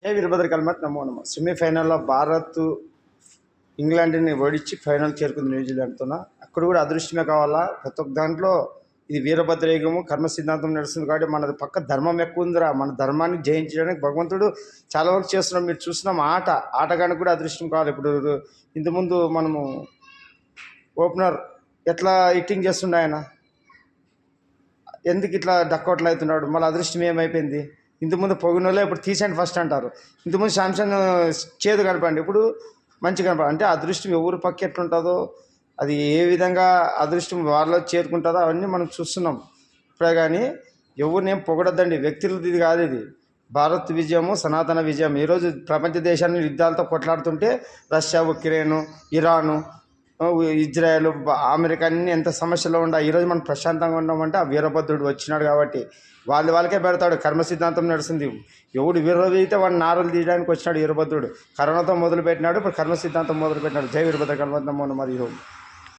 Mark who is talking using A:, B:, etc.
A: వీరభద్ర కల్మత్ నమో నమ. సెమీఫైనల్లో భారత్ ఇంగ్లాండ్ని ఓడించి ఫైనల్ చేరుకుంది న్యూజిలాండ్తో. అక్కడ కూడా అదృష్టమే కావాలా. ప్రతి ఒక్క దాంట్లో ఇది వీరభద్ర యుగము, కర్మ సిద్ధాంతం నడుస్తుంది కాబట్టి మనది పక్క ధర్మం ఎక్కువ ఉందిరా. మన ధర్మాన్ని జయించడానికి భగవంతుడు చాలా వరకు చేస్తున్నాం. మీరు చూస్తున్నాం ఆటగానికి కూడా అదృష్టం కావాలి. ఇప్పుడు ఇంతకుముందు మనము ఓపెనర్ ఎట్లా హిట్టింగ్ చేస్తుండే ఆయన, ఎందుకు ఇట్లా డక్అవుట్లు అవుతున్నాడు, మళ్ళీ అదృష్టం ఏమైపోయింది. ఇంతకుముందు పొగినోళ్ళే ఇప్పుడు తీసేయండి ఫస్ట్ అంటారు. ఇంతకుముందు శాంసంగ్ చేదు కనపండి, ఇప్పుడు మంచి కనపడి. అంటే అదృష్టం ఎవరి పక్క ఎట్లుంటుందో, అది ఏ విధంగా అదృష్టం వాళ్ళలో చేరుకుంటుందో అవన్నీ మనం చూస్తున్నాం ఇప్పుడే. కానీ ఎవరినేం పొగడద్దండి, వ్యక్తులది ఇది కాదు. ఇది భారత్ విజయము, సనాతన విజయం. ఈరోజు ప్రపంచ దేశాన్ని యుద్ధాలతో కొట్లాడుతుంటే Russia, Ukraine, Iran, Israel, America అన్ని ఎంత సమస్యలో ఉన్నాయి. ఈరోజు మనం ప్రశాంతంగా ఉన్నామంటే ఆ వీరభద్రుడు వచ్చినాడు కాబట్టి. వాళ్ళకే పెడతాడు. కర్మ సిద్ధాంతం నడుస్తుంది. ఎవడు విరోధైతే వాడిని నారలు తీయడానికి వచ్చినాడు వీరభద్రుడు. కరోనాతో మొదలుపెట్టినాడు, ఇప్పుడు కర్మ సిద్ధాంతం మొదలుపెట్టినాడు. జై వీరభద్ర కల్మత్ నమో నమ.